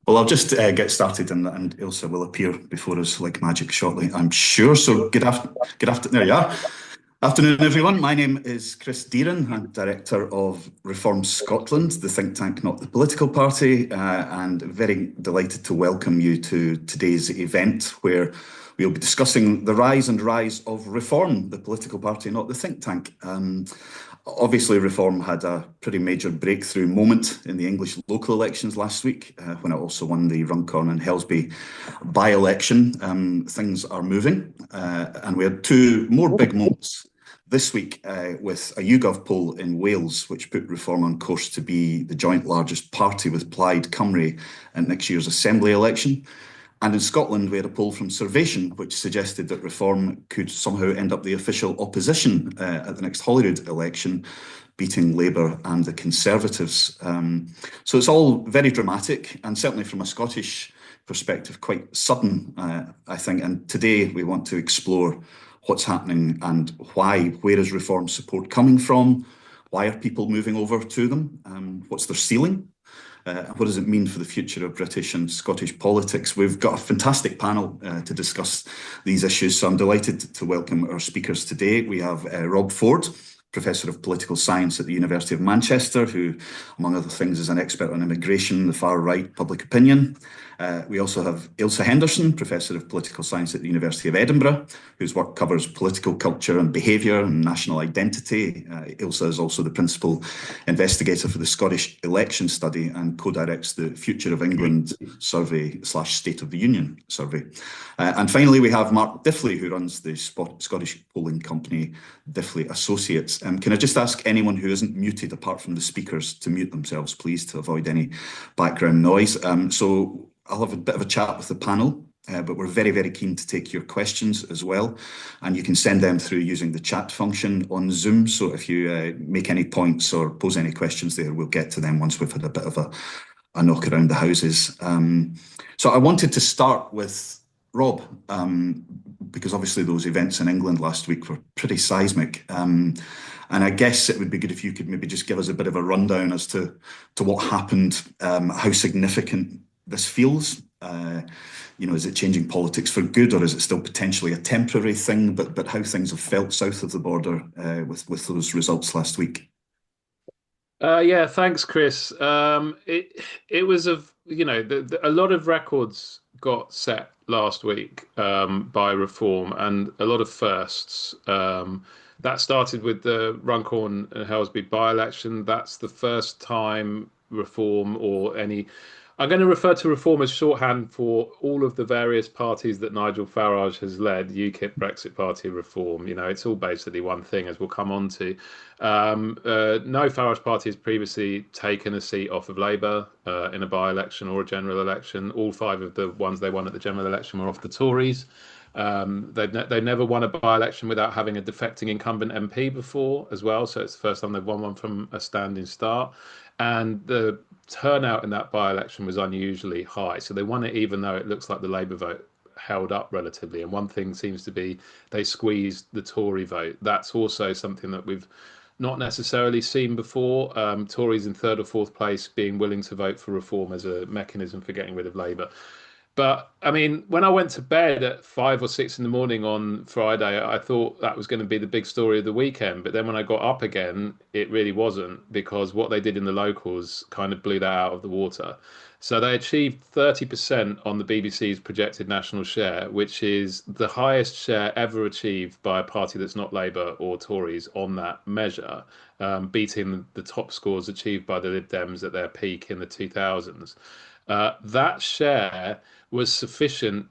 Well, I'll just get started, and Ilse will appear before us like magic shortly, I'm sure. So, good afternoon. There you are. Afternoon, everyone. My name is Chris Deeran. I'm Director of Reform Scotland, the think tank, not the political party, and very delighted to welcome you to today's event, where we'll be discussing the rise of Reform, the political party, not the think tank. Obviously, Reform had a pretty major breakthrough moment in the English local elections last week, when it also won the Runcorn and Helsby by-election. Things are moving, and we had two more big moments this week, with a YouGov poll in Wales, which put Reform on course to be the joint largest party with Plaid Cymru at next year's Assembly election. And in Scotland, we had a poll from Survation, which suggested that Reform could somehow end up the official opposition at the next Holyrood election, beating Labour and the Conservatives. So it's all very dramatic, and certainly from a Scottish perspective, quite sudden, I think. And today we want to explore what's happening and why. Where is Reform support coming from? Why are people moving over to them? What's their ceiling? What does it mean for the future of British and Scottish politics? We've got a fantastic panel to discuss these issues, so I'm delighted to welcome our speakers today. We have Rob Ford, Professor of Political Science at the University of Manchester, who, among other things, is an expert on immigration, the far right, public opinion. We also have Ilse Henderson, Professor of Political Science at the University of Edinburgh, whose work covers political culture and behaviour and national identity. Ilse is also the principal investigator for the Scottish Election Study and co-directs the Future of England survey / State of the Union survey. And finally, we have Mark Diffley, who runs the Scottish polling company Diffley Associates. Can I just ask anyone who isn't muted, apart from the speakers, to mute themselves, please, to avoid any background noise. So I'll have a bit of a chat with the panel, but we're very, very keen to take your questions as well. And you can send them through using the chat function on Zoom. So if you make any points or pose any questions there, we'll get to them once we've had a bit of a knock around the houses. So I wanted to start with Rob, because obviously those events in England last week were pretty seismic. And I guess it would be good if you could maybe just give us a bit of a rundown as to what happened, how significant this feels. Is it changing politics for good, or is it still potentially a temporary thing? But how things have felt south of the border with those results last week. Yeah, thanks, Chris. It was a lot of records got set last week by Reform, and a lot of firsts. That started with the Runcorn and Helsby by-election. That's the first time Reform or any. I'm going to refer to Reform as shorthand for all of the various parties that Nigel Farage has led: UKIP, Brexit Party, Reform. It's all basically one thing, as we'll come on to. No Farage party has previously taken a seat off of Labour in a by-election or a general election. All five of the ones they won at the general election were off the Tories. They've never won a by-election without having a defecting incumbent MP before as well. So it's the first time they've won one from a standing start. And the turnout in that by-election was unusually high. So they won it even though it looks like the Labour vote held up relatively. And one thing seems to be they squeezed the Tory vote. That's also something that we've not necessarily seen before. Tories in third or fourth place being willing to vote for Reform as a mechanism for getting rid of Labour. But I mean, when I went to bed at 5 or 6 in the morning on Friday, I thought that was going to be the big story of the weekend. But then when I got up again, it really wasn't, because what they did in the locals kind of blew that out of the water. So they achieved 30% on the BBC's projected national share, which is the highest share ever achieved by a party that's not Labour or Tories on that measure, beating the top scores achieved by the Lib Dems at their peak in the 2000s. That share was sufficient,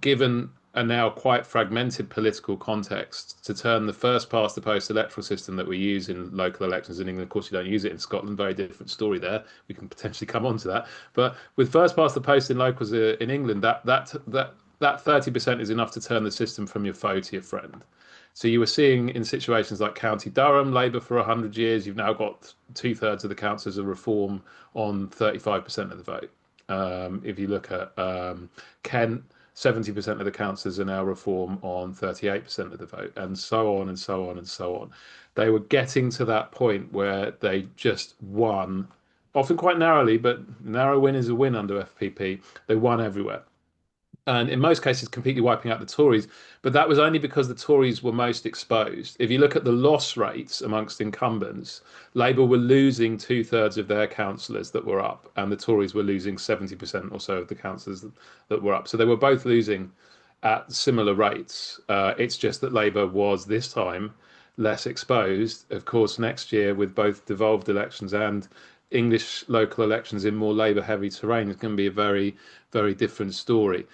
given a now quite fragmented political context, to turn the first past the post electoral system that we use in local elections in England. Of course, you don't use it in Scotland. Very different story there. We can potentially come on to that. But with first past the post in locals in England, that 30% is enough to turn the system from your foe to your friend. So you were seeing in situations like County Durham, Labour for 100 years, you've now got 2/3 of the councillors of Reform on 35% of the vote. If you look at Kent, 70% of the councillors are now Reform on 38% of the vote, and so on and so on and so on. They were getting to that point where they just won often quite narrowly, but narrow win is a win under FPP. They won everywhere. And in most cases, completely wiping out the Tories. But that was only because the Tories were most exposed. If you look at the loss rates amongst incumbents, Labour were losing two-thirds of their councillors that were up, and the Tories were losing 70% or so of the councillors that were up. So they were both losing at similar rates. It's just that Labour was this time less exposed. Of course, next year, with both devolved elections and English local elections in more Labour-heavy terrain, it's going to be a very, very different story.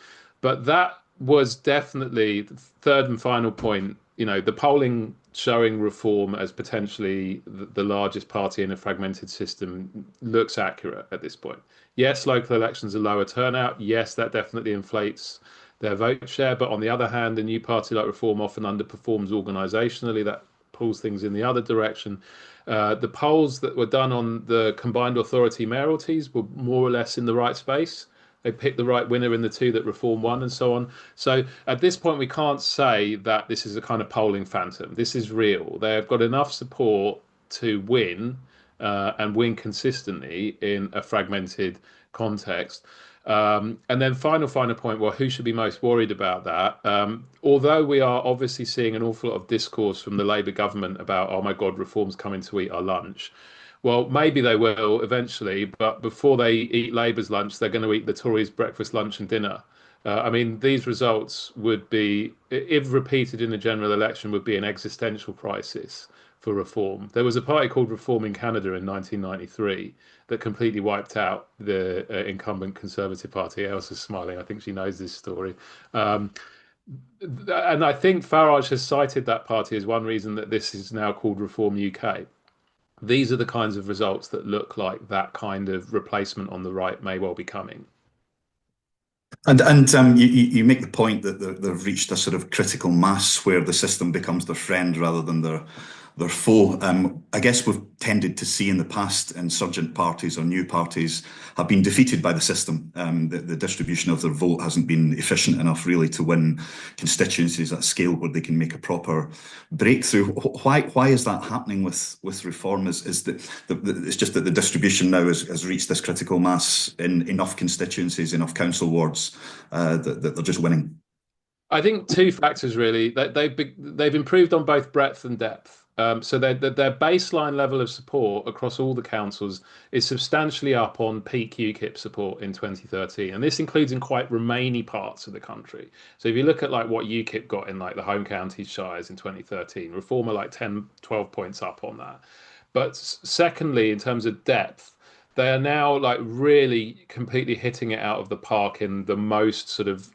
But that was definitely the third and final point. You know, the polling showing Reform as potentially the largest party in a fragmented system looks accurate at this point. Yes, local elections are lower turnout. Yes, that definitely inflates their vote share. But on the other hand, a new party like Reform often underperforms organisationally. That pulls things in the other direction. The polls that were done on the combined authority mayoralties were more or less in the right space. They picked the right winner in the two that Reform won and so on. So at this point, we can't say that this is a kind of polling phantom. This is real. They have got enough support to win and win consistently in a fragmented context. And then final point, well, who should be most worried about that? Although we are obviously seeing an awful lot of discourse from the Labour government about, oh my God, Reform's coming to eat our lunch. Well, maybe they will eventually, but before they eat Labour's lunch, they're going to eat the Tories' breakfast, lunch, and dinner. I mean, these results would be, if repeated in a general election, would be an existential crisis for Reform. There was a party called Reform in Canada in 1993 that completely wiped out the incumbent Conservative Party. Elsa's smiling. I think she knows this story. And I think Farage has cited that party as one reason that this is now called Reform UK. These are the kinds of results that look like that kind of replacement on the right may well be coming. And you make the point that they've reached a sort of critical mass where the system becomes their friend rather than their foe. I guess we've tended to see in the past insurgent parties or new parties have been defeated by the system. The distribution of their vote hasn't been efficient enough really to win constituencies at scale where they can make a proper breakthrough. Why is that happening with Reform? Is that it's just that the distribution now has reached this critical mass in enough constituencies, enough council wards that they're just winning? I think two factors really. They've improved on both breadth and depth. So their baseline level of support across all the councils is substantially up on peak UKIP support in 2013, and this includes in quite Remainy parts of the country. So if you look at like what UKIP got in like the home counties shires in 2013, Reform are like 10, 12 points up on that. But secondly, in terms of depth, they are now like really completely hitting it out of the park in the most sort of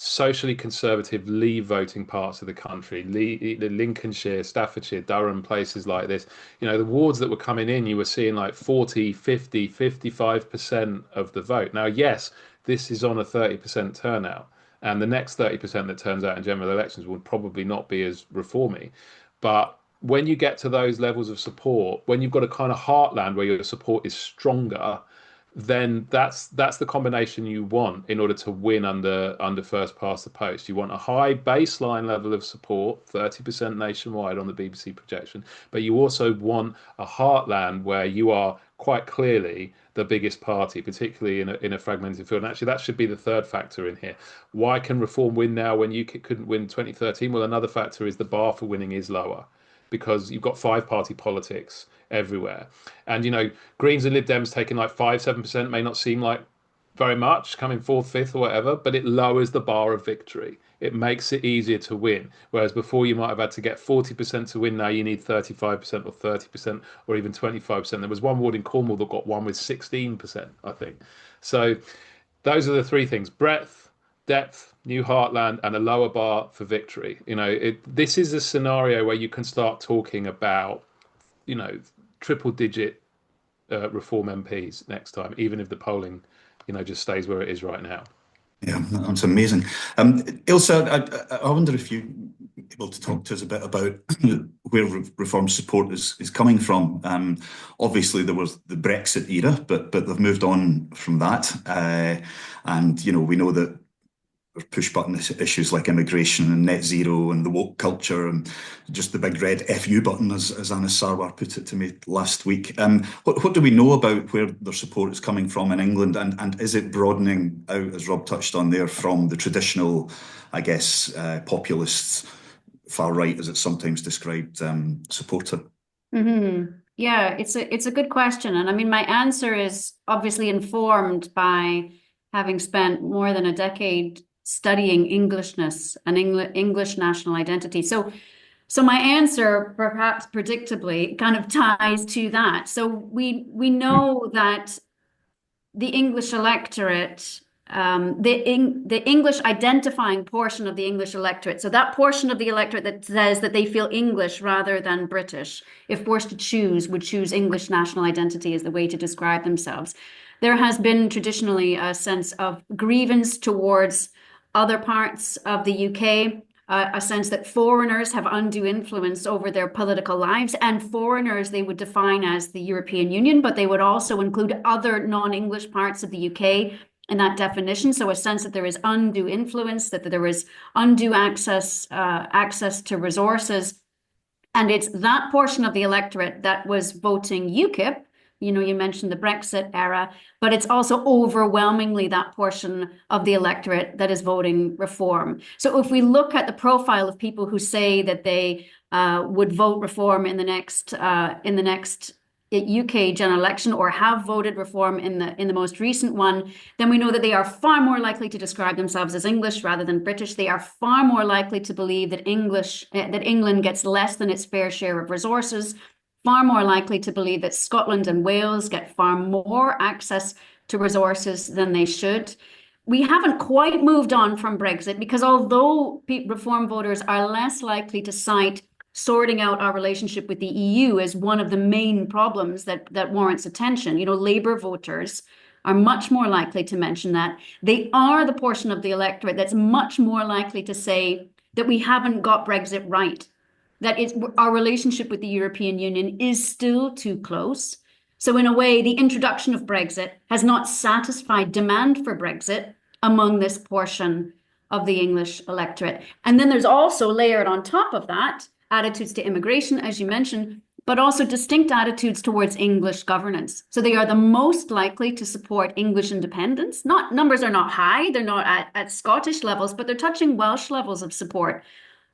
socially conservative Leave voting parts of the country, the Lincolnshire, Staffordshire, Durham, places like this. You know, the wards that were coming in, you were seeing like 40, 50, 55% of the vote. Now, yes, this is on a 30% turnout, and the next 30% that turns out in general elections would probably not be as reformy. But when you get to those levels of support, when you've got a kind of heartland where your support is stronger, then that's the combination you want in order to win under first past the post. You want a high baseline level of support, 30% nationwide on the BBC projection, but you also want a heartland where you are quite clearly the biggest party, particularly in a fragmented field. And actually, that should be the third factor in here. Why can Reform win now when UKIP couldn't win 2013? Well, another factor is the bar for winning is lower, because you've got five-party politics everywhere. And, you know, Greens and Lib Dems taking like 5-7% may not seem like very much, coming fourth, fifth, or whatever, but it lowers the bar of victory. It makes it easier to win. Whereas before you might have had to get 40% to win, now you need 35% or 30% or even 25%. There was one ward in Cornwall that got one with 16%, I think. So those are the three things: breadth, depth, new heartland, and a lower bar for victory. You know, this is a scenario where you can start talking about, you know, triple digit Reform MPs next time, even if the polling, you know, just stays where it is right now. Yeah, that's amazing. Ilse, I wonder if you're able to talk to us a bit about where Reform support is coming from. Obviously, there was the Brexit era, but they've moved on from that. And, you know, we know that push button issues like immigration and net zero and the woke culture and just the big red FU button, as Anas Sarwar put it to me last week. What do we know about where their support is coming from in England, and is it broadening out, as Rob touched on there, from the traditional, I guess, populist far right, as it's sometimes described, supporter? Yeah, it's a good question. And I mean, my answer is obviously informed by having spent more than a decade studying Englishness and English national identity. So my answer, perhaps predictably, kind of ties to that. So we know that the English electorate, the English identifying portion of the English electorate, so that portion of the electorate that says that they feel English rather than British, if forced to choose, would choose English national identity as the way to describe themselves. There has been traditionally a sense of grievance towards other parts of the UK, a sense that foreigners have undue influence over their political lives, and foreigners they would define as the European Union, but they would also include other non-English parts of the UK in that definition. So a sense that there is undue influence, that there is undue access to resources. And it's that portion of the electorate that was voting UKIP. You mentioned the Brexit era, but it's also overwhelmingly that portion of the electorate that is voting Reform. So if we look at the profile of people who say that they would vote Reform in the next UK general election, or have voted Reform in the most recent one, then we know that they are far more likely to describe themselves as English rather than British. They are far more likely to believe that England gets less than its fair share of resources, far more likely to believe that Scotland and Wales get far more access to resources than they should. We haven't quite moved on from Brexit, because although Reform voters are less likely to cite sorting out our relationship with the EU as one of the main problems that warrants attention, Labour voters are much more likely to mention that. They are the portion of the electorate that's much more likely to say that we haven't got Brexit right, that our relationship with the European Union is still too close. So in a way, the introduction of Brexit has not satisfied demand for Brexit among this portion of the English electorate. And then there's also layered on top of that attitudes to immigration, as you mentioned, but also distinct attitudes towards English governance. So they are the most likely to support English independence. Numbers are not high, they're not at Scottish levels, but they're touching Welsh levels of support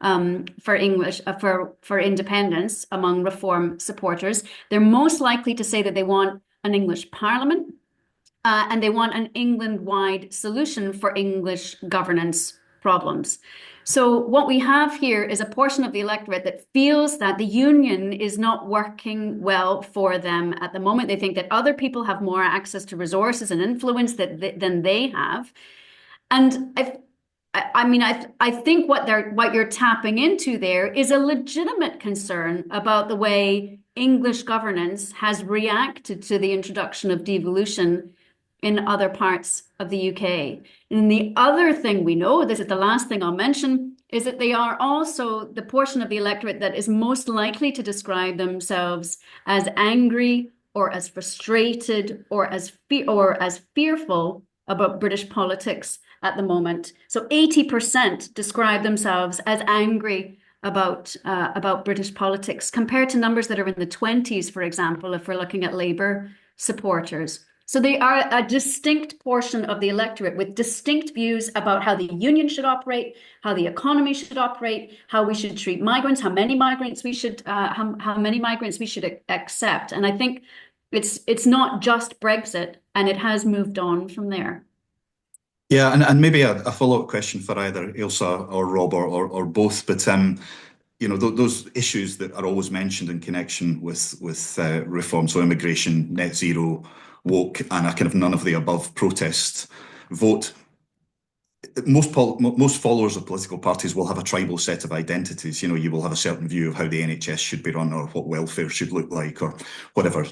for English, for independence among Reform supporters. They're most likely to say that they want an English Parliament, and they want an England-wide solution for English governance problems. So what we have here is a portion of the electorate that feels that the union is not working well for them at the moment. They think that other people have more access to resources and influence than they have. And I think what you're tapping into there is a legitimate concern about the way English governance has reacted to the introduction of devolution in other parts of the UK. And the other thing we know, this is the last thing I'll mention, is that they are also the portion of the electorate that is most likely to describe themselves as angry or as frustrated or as fearful about British politics at the moment. So 80% describe themselves as angry about British politics, compared to numbers that are in the 20s, for example, if we're looking at Labour supporters. So they are a distinct portion of the electorate with distinct views about how the union should operate, how the economy should operate, how we should treat migrants, how many migrants we should accept. And I think it's not just Brexit, and it has moved on from there. Yeah, and maybe a follow-up question for either Ailsa or Rob or both, but those issues that are always mentioned in connection with reform, so immigration, net zero, woke, and a kind of none of the above protest vote. Most followers of political parties will have a tribal set of identities. You will have a certain view of how the NHS should be run, or what welfare should look like, or whatever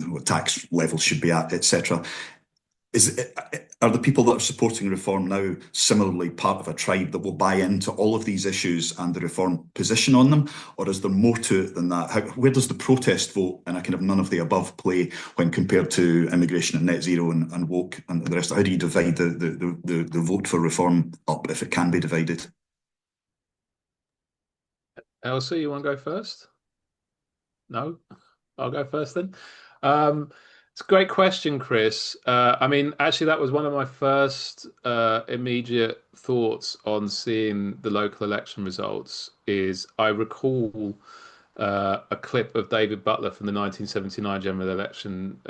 what tax levels should be at, etc. Are the people that are supporting reform now similarly part of a tribe that will buy into all of these issues and the reform position on them, or is there more to it than that? Where does the protest vote and a kind of none of the above play when compared to immigration and net zero and woke and the rest? How do you divide the vote for reform up if it can be divided? Elsa, you want to go first? No, I'll go first then. It's a great question, Chris. I mean, actually, that was one of my first immediate thoughts on seeing the local election results. Is I recall a clip of David Butler from the 1979 general election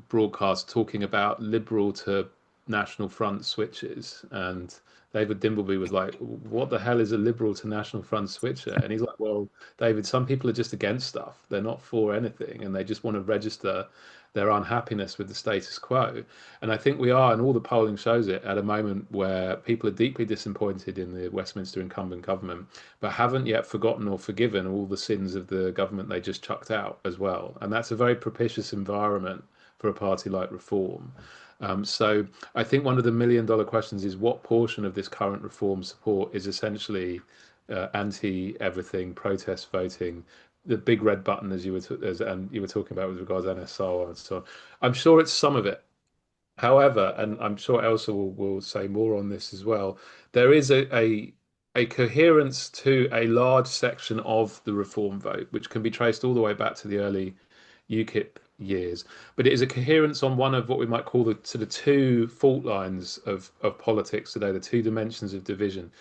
broadcast talking about Liberal to National Front switches, and David Dimbleby was like, "What the hell is a Liberal to National Front switcher?" And he's like, "Well, David, some people are just against stuff. They're not for anything, and they just want to register their unhappiness with the status quo." And I think we are, and all the polling shows it, at a moment where people are deeply disappointed in the Westminster incumbent government, but haven't yet forgotten or forgiven all the sins of the government they just chucked out as well. And that's a very propitious environment for a party like Reform. So I think one of the $1 million questions is what portion of this current reform support is essentially anti-everything, protest voting, the big red button, as you were talking about with regards to NSO and so on. I'm sure it's some of it. However, and I'm sure Elsa will say more on this as well, there is a coherence to a large section of the reform vote, which can be traced all the way back to the early UKIP years, but it is a coherence on one of what we might call the sort of two fault lines of politics today, the two dimensions of division.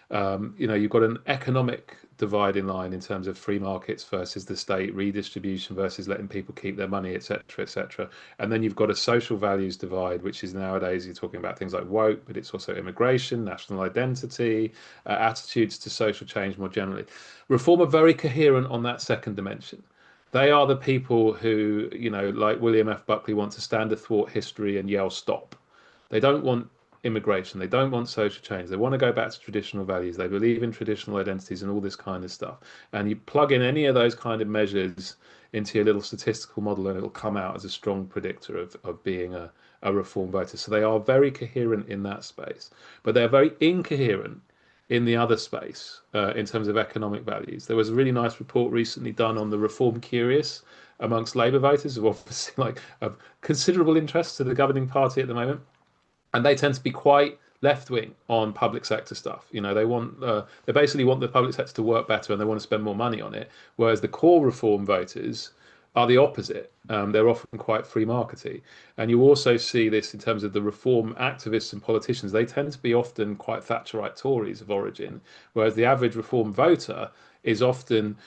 You've got an economic dividing line in terms of free markets versus the state, redistribution versus letting people keep their money, etc., etc. And then you've got a social values divide, which is nowadays you're talking about things like woke, but it's also immigration, national identity, attitudes to social change more generally. Reform are very coherent on that second dimension. They are the people who, like William F. Buckley, want to stand athwart history and yell stop. They don't want immigration. They don't want social change. They want to go back to traditional values. They believe in traditional identities and all this kind of stuff. And you plug in any of those kind of measures into your little statistical model and it'll come out as a strong predictor of being a reform voter. So they are very coherent in that space, but they're very incoherent in the other space in terms of economic values. There was a really nice report recently done on the reform curious amongst Labour voters, who obviously like of considerable interest to the governing party at the moment, and they tend to be quite left-wing on public sector stuff. They basically want the public sector to work better and they want to spend more money on it, whereas the core reform voters are the opposite. They're often quite free markety. And you also see this in terms of the reform activists and politicians. They tend to be often quite Thatcherite Tories of origin, whereas the average reform voter is often,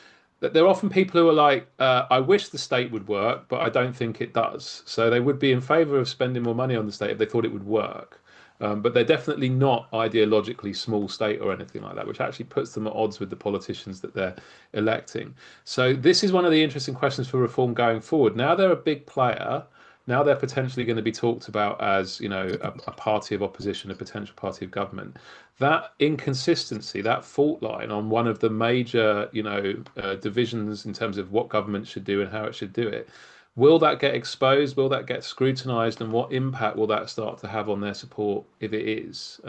they're often people who are like, I wish the state would work, but I don't think it does. So they would be in favour of spending more money on the state if they thought it would work. But they're definitely not ideologically small state or anything like that, which actually puts them at odds with the politicians that they're electing. So this is one of the interesting questions for reform going forward. Now they're a big player. Now they're potentially going to be talked about as, a party of opposition, a potential party of government. That inconsistency, that fault line on one of the major, divisions in terms of what government should do and how it should do it, will that get exposed? Will that get scrutinised? And what impact will that start to have on their support if it is?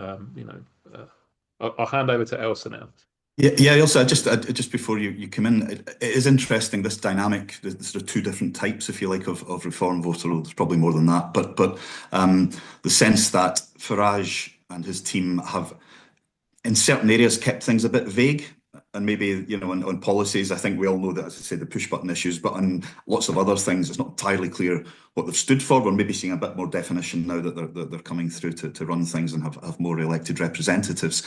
I'll hand over to Elsa now. Yeah, Elsa, just before you come in, it is interesting, this dynamic, the sort of two different types, if you like, of reform voter. There's probably more than that, but the sense that Farage and his team have, in certain areas, kept things a bit vague. And maybe, on policies, I think we all know that, as I say, the push button issues, but on lots of other things, it's not entirely clear what they've stood for. We're maybe seeing a bit more definition now that they're coming through to run things and have more elected representatives.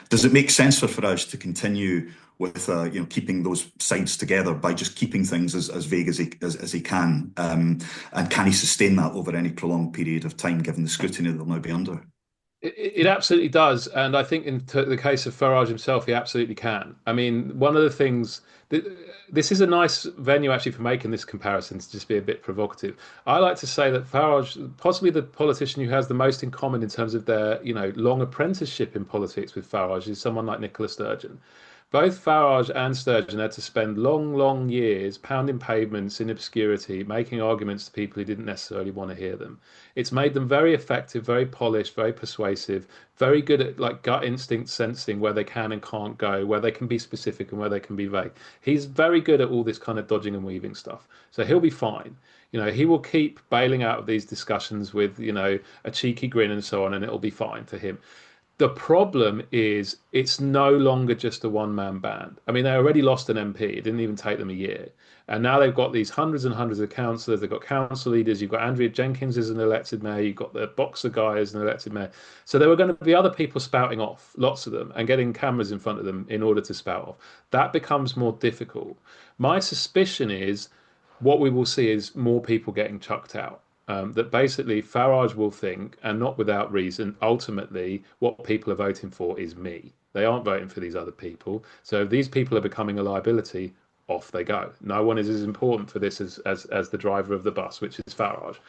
Does it make sense for Farage to continue with, keeping those sides together by just keeping things as vague as he can? And can he sustain that over any prolonged period of time, given the scrutiny they'll now be under? It absolutely does. And I think in the case of Farage himself, he absolutely can. I mean, one of the things, this is a nice venue actually for making this comparison, to just be a bit provocative. I like to say that Farage, possibly the politician who has the most in common in terms of their, long apprenticeship in politics with Farage, is someone like Nicola Sturgeon. Both Farage and Sturgeon had to spend long, long years pounding pavements in obscurity, making arguments to people who didn't necessarily want to hear them. It's made them very effective, very polished, very persuasive, very good at like gut instinct sensing where they can and can't go, where they can be specific and where they can be vague. He's very good at all this kind of dodging and weaving stuff. So he'll be fine. He will keep bailing out of these discussions with, a cheeky grin and so on, and it'll be fine for him. The problem is it's no longer just a one-man band. I mean, they already lost an MP. It didn't even take them a year. And now they've got these hundreds and hundreds of councillors. They've got council leaders. You've got Andrea Jenkins as an elected mayor. You've got the Boxer guy as an elected mayor. So there were going to be other people spouting off, lots of them, and getting cameras in front of them in order to spout off. That becomes more difficult. My suspicion is what we will see is more people getting chucked out. That basically Farage will think, and not without reason, ultimately what people are voting for is me. They aren't voting for these other people. So if these people are becoming a liability, off they go. No one is as important for this as the driver of the bus, which is Farage.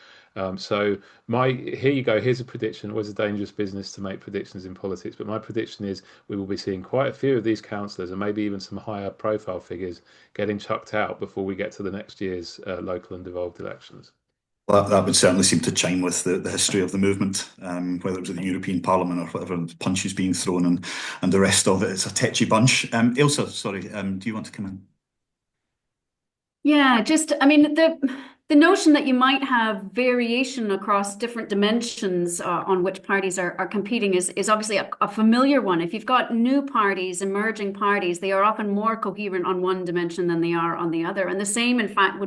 So here you go. Here's a prediction. It was a dangerous business to make predictions in politics, but my prediction is we will be seeing quite a few of these councillors and maybe even some higher profile figures getting chucked out before we get to the next year's local and devolved elections. Well, that would certainly seem to chime with the history of the movement, whether it was in the European Parliament or whatever, punches being thrown and the rest of it. It's a tetchy bunch. Ailsa, sorry, do you want to come in? Yeah, I mean, the notion that you might have variation across different dimensions on which parties are competing is obviously a familiar one. If you've got new parties, emerging parties, they are often more coherent on one dimension than they are on the other. And the same, in fact,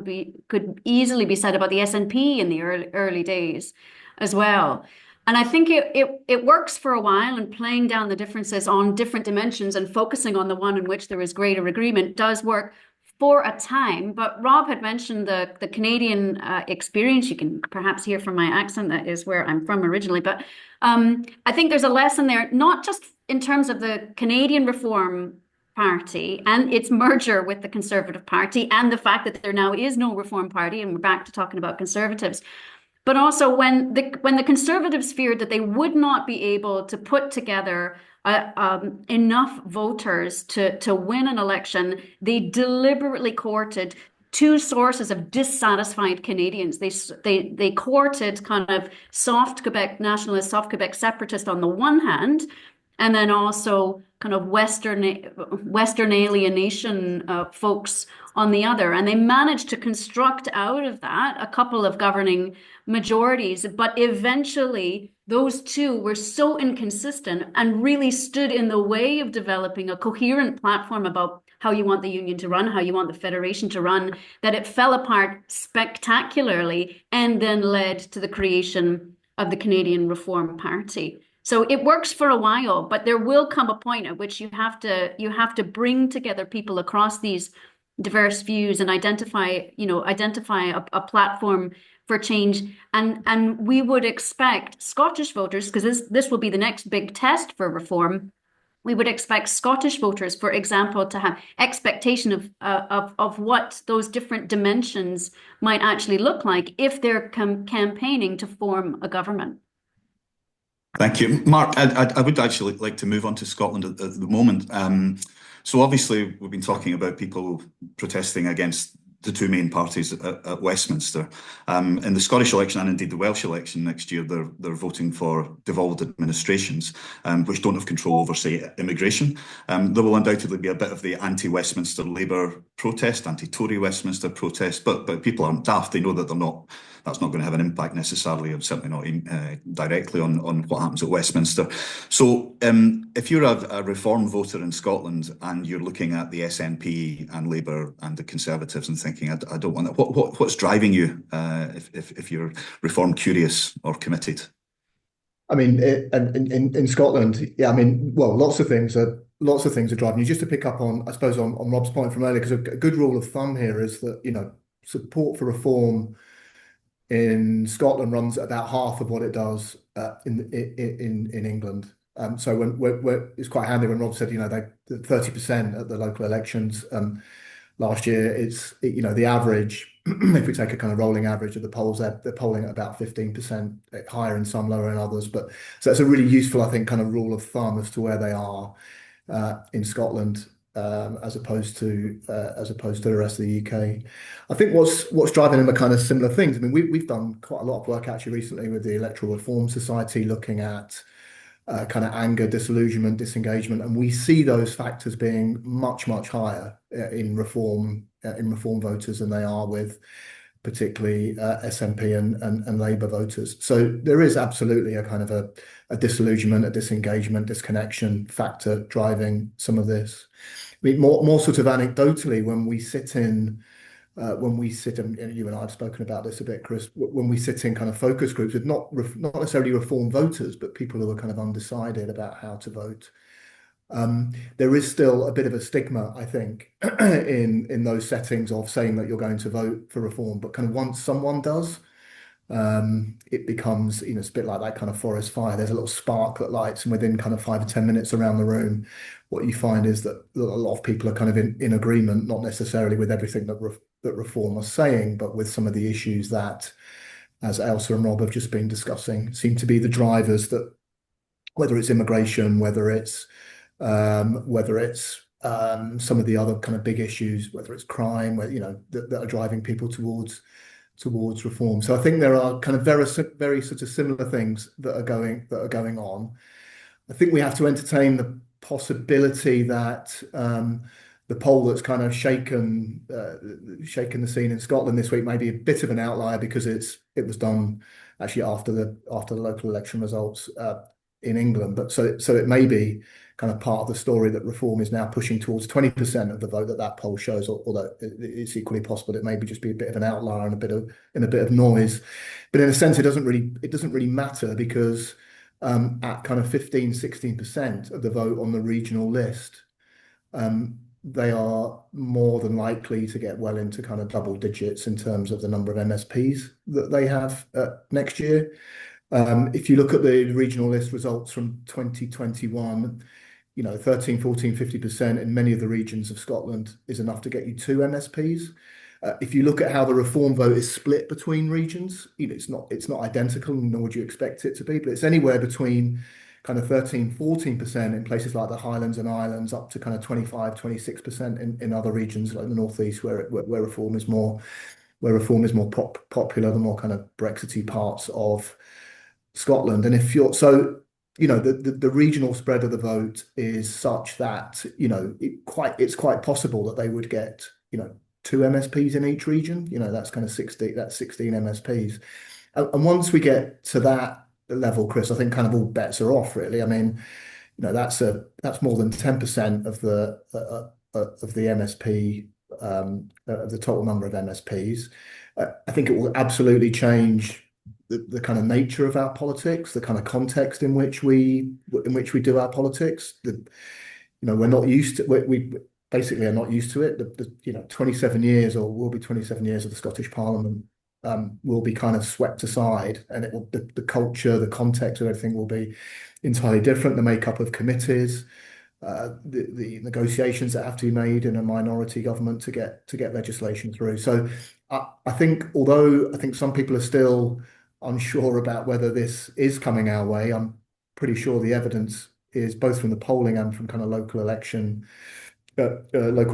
could easily be said about the SNP in the early days as well. And I think it works for a while, and playing down the differences on different dimensions and focusing on the one in which there is greater agreement does work for a time. But Rob had mentioned the Canadian experience. You can perhaps hear from my accent, that is where I'm from originally. But I think there's a lesson there, not just in terms of the Canadian Reform Party and its merger with the Conservative Party and the fact that there now is no Reform Party, and we're back to talking about Conservatives. But also when the Conservatives feared that they would not be able to put together enough voters to win an election, they deliberately courted two sources of dissatisfied Canadians. They courted kind of soft Quebec nationalist, soft Quebec separatist on the one hand, and then also kind of Western alienation folks on the other. And they managed to construct out of that a couple of governing majorities, but eventually those two were so inconsistent and really stood in the way of developing a coherent platform about how you want the union to run, how you want the federation to run, that it fell apart spectacularly and then led to the creation of the Canadian Reform Party. So it works for a while, but there will come a point at which you have to bring together people across these diverse views and identify a platform for change. And we would expect Scottish voters, because this will be the next big test for reform, we would expect Scottish voters, for example, to have expectation of what those different dimensions might actually look like if they're campaigning to form a government. Thank you. Mark, I would actually like to move on to Scotland at the moment. So obviously we've been talking about people protesting against the two main parties at Westminster. In the Scottish election and indeed the Welsh election next year, they're voting for devolved administrations, which don't have control over, say, immigration. There will undoubtedly be a bit of the anti-Westminster Labour protest, anti-Tory Westminster protest, but people aren't daft. They know that that's not going to have an impact necessarily, or certainly not directly on what happens at Westminster. So if you're a Reform voter in Scotland and you're looking at the SNP and Labour and the Conservatives and thinking, I don't want that, what's driving you if you're Reform curious or committed? I mean, in Scotland, yeah, I mean, well, lots of things are driving you. Just to pick up on, I suppose, on Rob's point from earlier, because a good rule of thumb here is that, support for reform in Scotland runs at about half of what it does in England. So when it's quite handy when Rob said, they 30% at the local elections last year. It's the average. If we take a kind of rolling average of the polls, they're polling at about 15%, higher in some, lower in others. But so it's a really useful, I think, kind of rule of thumb as to where they are in Scotland. as opposed to the rest of the UK. I think what's driving them are kind of similar things. I mean, we've done quite a lot of work actually recently with the Electoral Reform Society, looking at kind of anger, disillusionment, disengagement, and we see those factors being much higher in reform voters than they are with particularly SNP and Labour voters. So there is absolutely a kind of a disillusionment, a disengagement, disconnection factor driving some of this. I mean, more sort of anecdotally, when we sit in, and you and I have spoken about this a bit, Chris, when we sit in kind of focus groups with not necessarily reform voters, but people who are kind of undecided about how to vote. There is still a bit of a stigma, I think, in those settings of saying that you're going to vote for reform, but kind of once someone does, it becomes, it's a bit like that kind of forest fire. There's a little spark that lights, and within kind of 5 or 10 minutes around the room, what you find is that a lot of people are kind of in agreement, not necessarily with everything that reform are saying, but with some of the issues that, as Ailsa and Rob have just been discussing, seem to be the drivers that, whether it's immigration, whether it's some of the other kind of big issues, whether it's crime, that are driving people towards reform. So I think there are kind of very sort of similar things that are going on. I think we have to entertain the possibility that the poll that's kind of shaken the scene in Scotland this week may be a bit of an outlier, because it was done actually after the local election results in England. But so it may be kind of part of the story that reform is now pushing towards 20% of the vote that poll shows, although it's equally possible it may just be a bit of an outlier and a bit of noise. But in a sense, it doesn't really matter, because at kind of 15-16% of the vote on the regional list, they are more than likely to get well into kind of double digits in terms of the number of MSPs that they have next year. If you look at the regional list results from 2021, 13, 14, 50% in many of the regions of Scotland is enough to get you 2 MSPs. If you look at how the reform vote is split between regions, it's not identical, nor would you expect it to be, but it's anywhere between kind of 13, 14% in places like the Highlands and Islands, up to kind of 25, 26% in other regions like the Northeast, where reform is more popular, the more kind of Brexity parts of Scotland. And the regional spread of the vote is such that it's quite possible that they would get 2 MSPs in each region. That's kind of 16 MSPs. And once we get to that level, Chris, I think kind of all bets are off, really. I mean, that's more than 10% of the MSP, of the total number of MSPs. I think it will absolutely change the kind of nature of our politics, the kind of context in which we do our politics. We're not used to, we basically are not used to it. 27 years, or will be 27 years, of the Scottish Parliament will be kind of swept aside, and the culture, the context of everything will be entirely different. The makeup of committees, the negotiations that have to be made in a minority government to get legislation through. So I think, although I think some people are still unsure about whether this is coming our way, I'm pretty sure the evidence is, both from the polling and from kind of local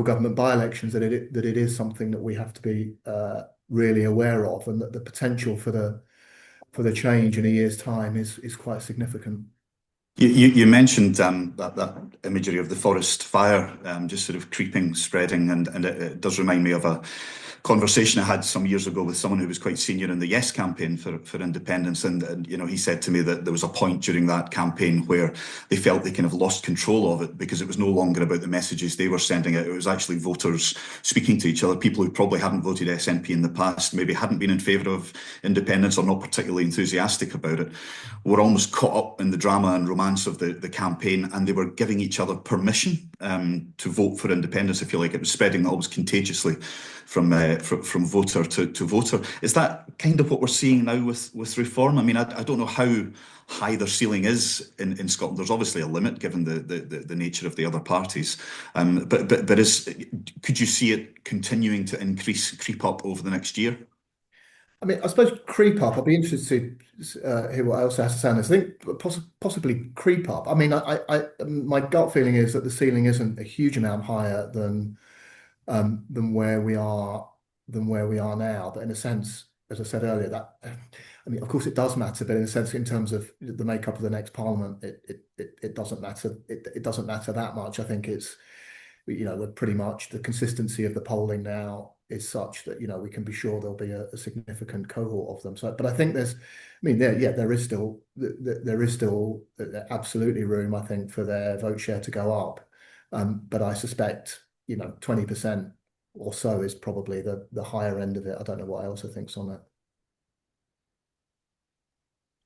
government by-elections, that it is something that we have to be really aware of, and that the potential for the change in a year's time is quite significant. You mentioned that imagery of the forest fire just sort of creeping, spreading, and it does remind me of a conversation I had some years ago with someone who was quite senior in the Yes campaign for independence, and he said to me that there was a point during that campaign where they felt they kind of lost control of it, because it was no longer about the messages they were sending out. It was actually voters speaking to each other, people who probably hadn't voted SNP in the past, maybe hadn't been in favour of independence or not particularly enthusiastic about it, were almost caught up in the drama and romance of the campaign, and they were giving each other permission to vote for independence, if you like. It was spreading almost contagiously from voter to voter. Is that kind of what we're seeing now with reform? I mean, I don't know how high their ceiling is in Scotland. There's obviously a limit given the nature of the other parties, but could you see it continuing to creep up over the next year? I mean, I suppose creep up. I'd be interested to hear what Elsa has to say on this. I think possibly creep up. I mean, my gut feeling is that the ceiling isn't a huge amount higher than where we are now. But in a sense, as I said earlier, that I mean, of course, it does matter, but in a sense, in terms of the makeup of the next parliament, it doesn't matter. It doesn't matter that much. I think it's, we're pretty much, the consistency of the polling now is such that we can be sure there'll be a significant cohort of them. So, but I think there is still absolutely room, I think, for their vote share to go up. But I suspect 20% or so is probably the higher end of it. I don't know what Elsa thinks on that.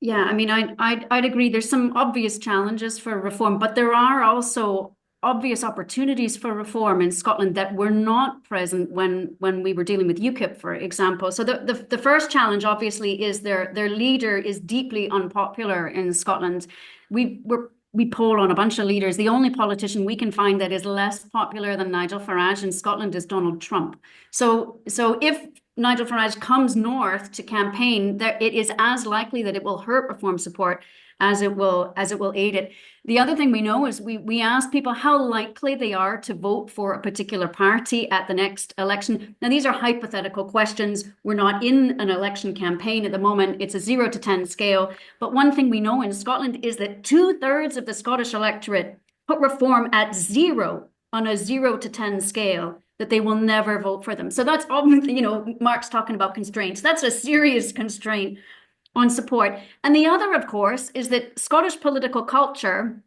Yeah, I mean, I'd agree. There's some obvious challenges for reform, but there are also obvious opportunities for reform in Scotland that were not present when we were dealing with UKIP, for example. So the first challenge, obviously, is their leader is deeply unpopular in Scotland. We poll on a bunch of leaders. The only politician we can find that is less popular than Nigel Farage in Scotland is Donald Trump. So if Nigel Farage comes north to campaign, it is as likely that it will hurt reform support as it will aid it. The other thing we know is we ask people how likely they are to vote for a particular party at the next election. Now, these are hypothetical questions. We're not in an election campaign at the moment. It's a 0 to 10 scale. But one thing we know in Scotland is that 2/3 of the Scottish electorate put reform at 0 on a 0 to 10 scale, that they will never vote for them. So that's obviously, Mark's talking about constraints. That's a serious constraint on support. And the other, of course, is that Scottish political culture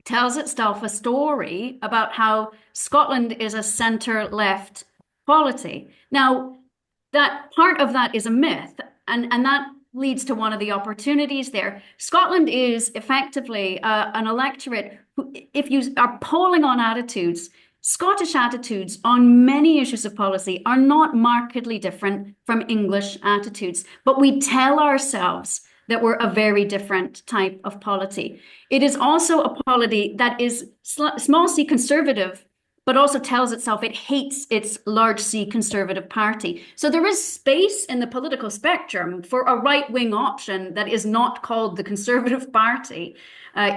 tells itself a story about how Scotland is a centre-left polity. Now, that part of that is a myth, and that leads to one of the opportunities there. Scotland is effectively an electorate who, if you are polling on attitudes, Scottish attitudes on many issues of policy are not markedly different from English attitudes, but we tell ourselves that we're a very different type of polity. It is also a polity that is small c conservative, but also tells itself it hates its large C conservative party. So there is space in the political spectrum for a right-wing option that is not called the Conservative Party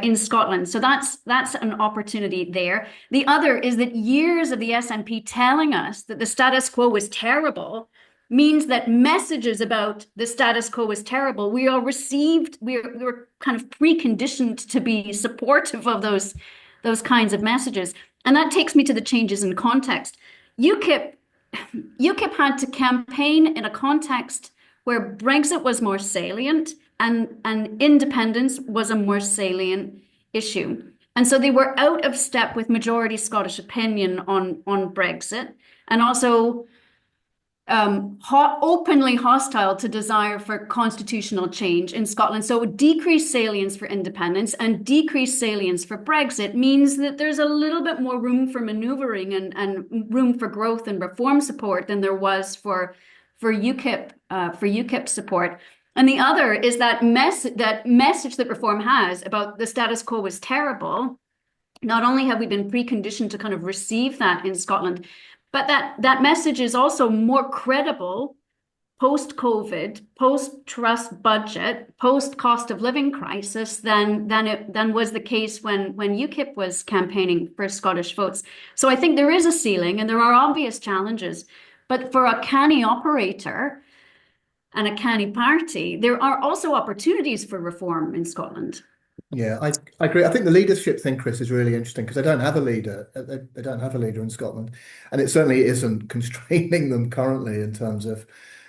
in Scotland. So that's an opportunity there. The other is that years of the SNP telling us that the status quo is terrible means that messages about the status quo is terrible. We were kind of preconditioned to be supportive of those kinds of messages. And that takes me to the changes in context. UKIP had to campaign in a context where Brexit was more salient and independence was a more salient issue. And so they were out of step with majority Scottish opinion on Brexit, and also openly hostile to desire for constitutional change in Scotland. So decreased salience for independence and decreased salience for Brexit means that there's a little bit more room for manoeuvring and room for growth and reform support than there was for UKIP support. And the other is that message that reform has about the status quo is terrible. Not only have we been preconditioned to kind of receive that in Scotland, but that message is also more credible post-COVID, post-trust budget, post-cost of living crisis than was the case when UKIP was campaigning for Scottish votes. So I think there is a ceiling and there are obvious challenges. But for a canny operator and a canny party, there are also opportunities for reform in Scotland. Yeah, I agree. I think the leadership thing, Chris, is really interesting because they don't have a leader. They don't have a leader in Scotland, and it certainly isn't constraining them currently in terms of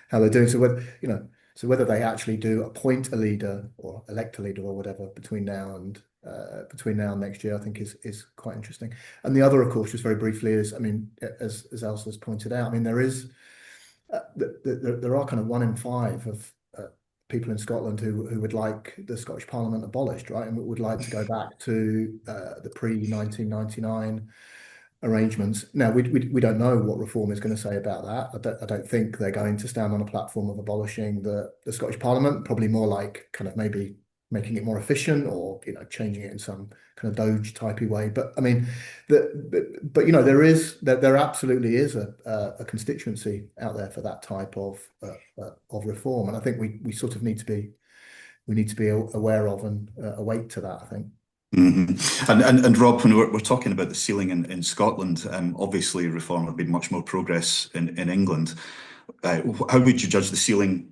how they're doing. So whether they actually do appoint a leader or elect a leader or whatever between now and next year, I think is quite interesting. And the other, of course, just very briefly, is, I mean, as Elsa's pointed out, I mean, there are kind of 1 in 5 of people in Scotland who would like the Scottish Parliament abolished, right, and would like to go back to the pre-1999 arrangements. Now, we don't know what Reform is going to say about that. I don't think they're going to stand on a platform of abolishing the Scottish Parliament. Probably more like kind of maybe making it more efficient, or changing it in some kind of Doge typey way. But I mean, there absolutely is a constituency out there for that type of reform, and I think we sort of need to be aware of and awake to that, I think. And Rob, when we're talking about the ceiling in Scotland, obviously reform have been much more progress in England. How would you judge the ceiling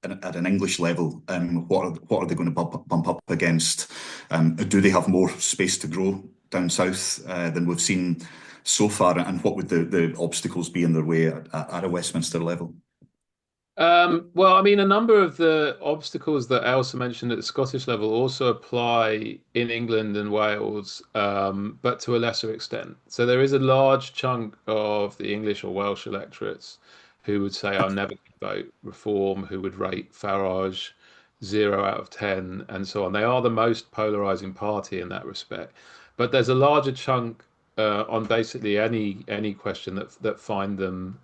at an English level? What are they going to bump up against? Do they have more space to grow down south than we've seen so far? And what would the obstacles be in their way at a Westminster level? Well, I mean, a number of the obstacles that Ailsa mentioned at the Scottish level also apply in England and Wales, but to a lesser extent. So there is a large chunk of the English or Welsh electorates who would say, I'll never vote reform, who would rate Farage 0 out of 10, and so on. They are the most polarizing party in that respect. But there's a larger chunk on basically any question that find them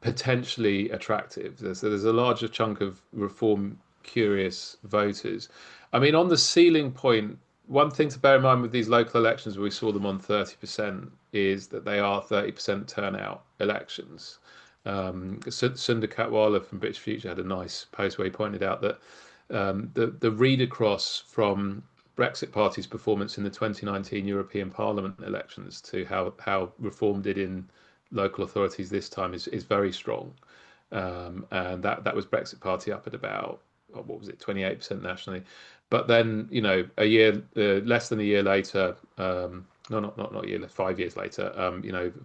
potentially attractive. So there's a larger chunk of reform curious voters. I mean, on the ceiling point, one thing to bear in mind with these local elections where we saw them on 30% is that they are 30% turnout elections. Sundar Katwala from British Future had a nice post where he pointed out that the read across from Brexit Party's performance in the 2019 European Parliament elections to how Reform did in local authorities this time is very strong, and that was Brexit Party up at about, what was it, 28% nationally, but then a year less than a year later, no, not a year, 5 years later,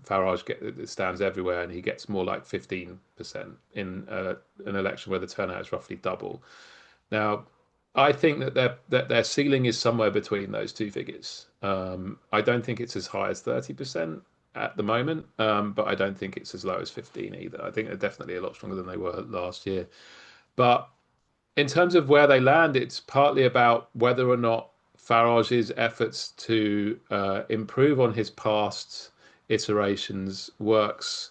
Farage stands everywhere and he gets more like 15% in an election where the turnout is roughly double. Now, I think that their ceiling is somewhere between those two figures. I don't think it's as high as 30% at the moment, but I don't think it's as low as 15 either. I think they're definitely a lot stronger than they were last year. But in terms of where they land, it's partly about whether or not Farage's efforts to improve on his past iterations works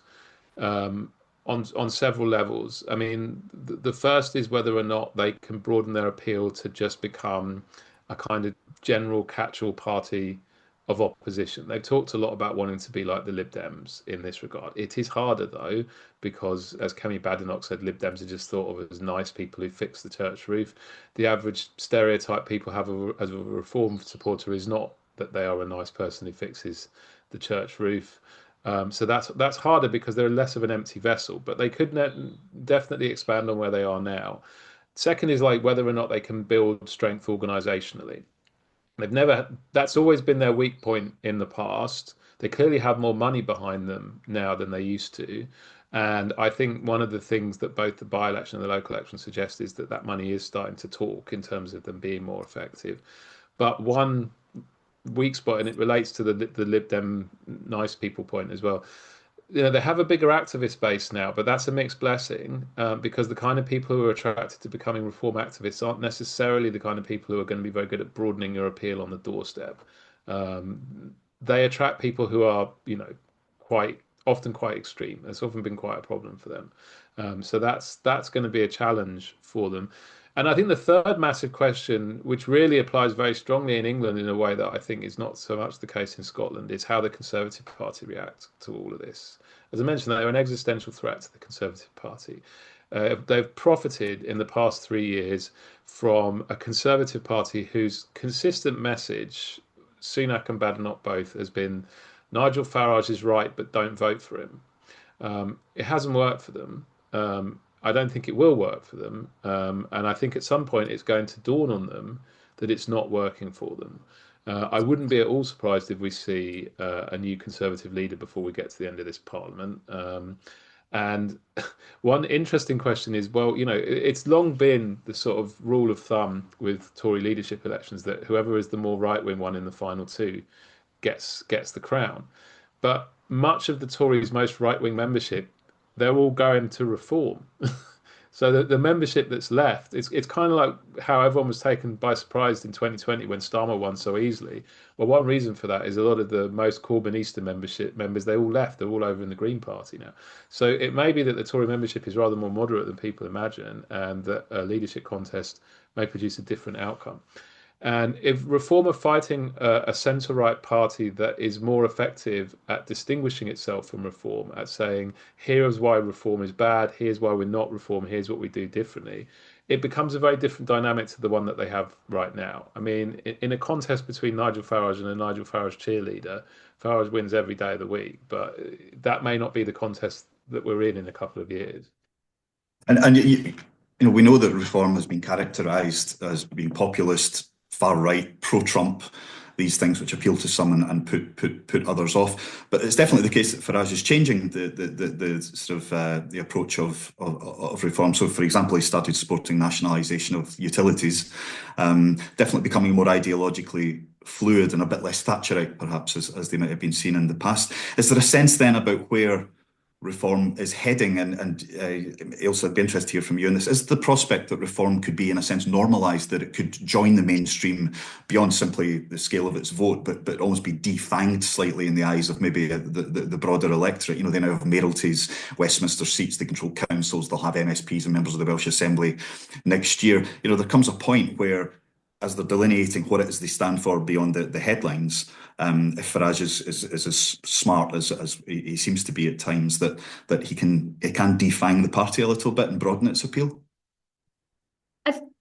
on several levels. I mean, the first is whether or not they can broaden their appeal to just become a kind of general catch-all party of opposition. They've talked a lot about wanting to be like the Lib Dems in this regard. It is harder though, because as Kemi Badenoch said, Lib Dems are just thought of as nice people who fix the church roof. The average stereotype people have as a Reform supporter is not that they are a nice person who fixes the church roof. So that's harder because they're less of an empty vessel, but they could definitely expand on where they are now. Second is like whether or not they can build strength organizationally. That's always been their weak point in the past. They clearly have more money behind them now than they used to. And I think one of the things that both the by-election and the local election suggest is that money is starting to talk in terms of them being more effective. But one weak spot, and it relates to the Lib Dem nice people point as well. They have a bigger activist base now, but that's a mixed blessing because the kind of people who are attracted to becoming Reform activists aren't necessarily the kind of people who are going to be very good at broadening your appeal on the doorstep. They attract people who are, quite often quite extreme. It's often been quite a problem for them. So that's going to be a challenge for them. And I think the third massive question, which really applies very strongly in England in a way that I think is not so much the case in Scotland, is how the Conservative Party react to all of this. As I mentioned, they're an existential threat to the Conservative Party. They've profited in the past 3 years from a Conservative Party whose consistent message, Sunak and Badenoch both, has been Nigel Farage is right, but don't vote for him. It hasn't worked for them. I don't think it will work for them. And I think at some point it's going to dawn on them that it's not working for them. I wouldn't be at all surprised if we see a new Conservative leader before we get to the end of this Parliament. And one interesting question is, well, it's long been the sort of rule of thumb with Tory leadership elections that whoever is the more right-wing one in the final two gets the crown. But much of the Tories' most right-wing membership, they're all going to Reform. So the membership that's left, it's kind of like how everyone was taken by surprise in 2020 when Starmer won so easily. Well, one reason for that is a lot of the most Corbynista members, they all left. They're all over in the Green Party now. So it may be that the Tory membership is rather more moderate than people imagine, and that a leadership contest may produce a different outcome. And if Reform are fighting a centre-right party that is more effective at distinguishing itself from Reform, at saying, here's why Reform is bad, here's why we're not Reform, here's what we do differently, it becomes a very different dynamic to the one that they have right now. I mean, in a contest between Nigel Farage and a Nigel Farage cheerleader, Farage wins every day of the week, but that may not be the contest that we're in a couple of years. And you know, we know that Reform has been characterised as being populist, far right, pro-Trump, these things which appeal to some and put others off. But it's definitely the case that Farage is changing the sort of the approach of Reform. So, for example, he started supporting nationalisation of utilities, definitely becoming more ideologically fluid and a bit less Thatcherite, perhaps, as they might have been seen in the past. Is there a sense then about where Reform is heading? And Ailsa, I'd be interested to hear from you on this. Is the prospect that Reform could be, in a sense, normalised, that it could join the mainstream beyond simply the scale of its vote, but almost be defanged slightly in the eyes of maybe the broader electorate? You know, they now have mayoralties, Westminster seats, they control councils, they'll have MSPs and members of the Welsh Assembly next year. You know, there comes a point where, as they're delineating what it is they stand for beyond the headlines, if Farage is as smart as he seems to be at times, that he can defang the party a little bit and broaden its appeal?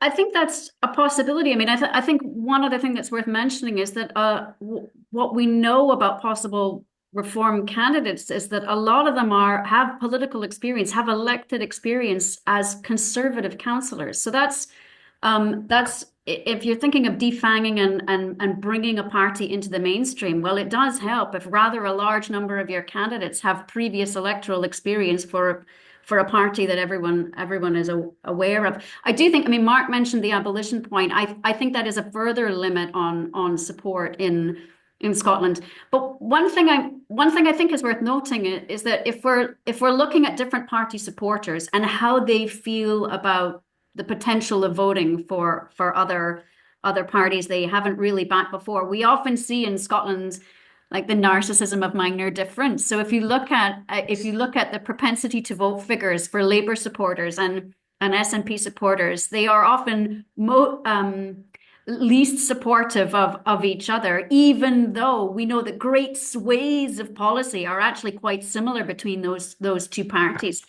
I think that's a possibility. I mean, I think one other thing that's worth mentioning is that what we know about possible Reform candidates is that a lot of them have political experience, have elected experience as Conservative councillors. So that's if you're thinking of defanging and bringing a party into the mainstream, well, it does help if rather a large number of your candidates have previous electoral experience for a party that everyone is aware of. I do think, I mean, Mark mentioned the abolition point. I think that is a further limit on support in Scotland. But one thing I think is worth noting is that if we're looking at different party supporters and how they feel about the potential of voting for other parties they haven't really backed before, we often see in Scotland like the narcissism of minor difference. So if you look at the propensity to vote figures for Labour supporters and SNP supporters, they are often least supportive of each other, even though we know that great swathes of policy are actually quite similar between those two parties.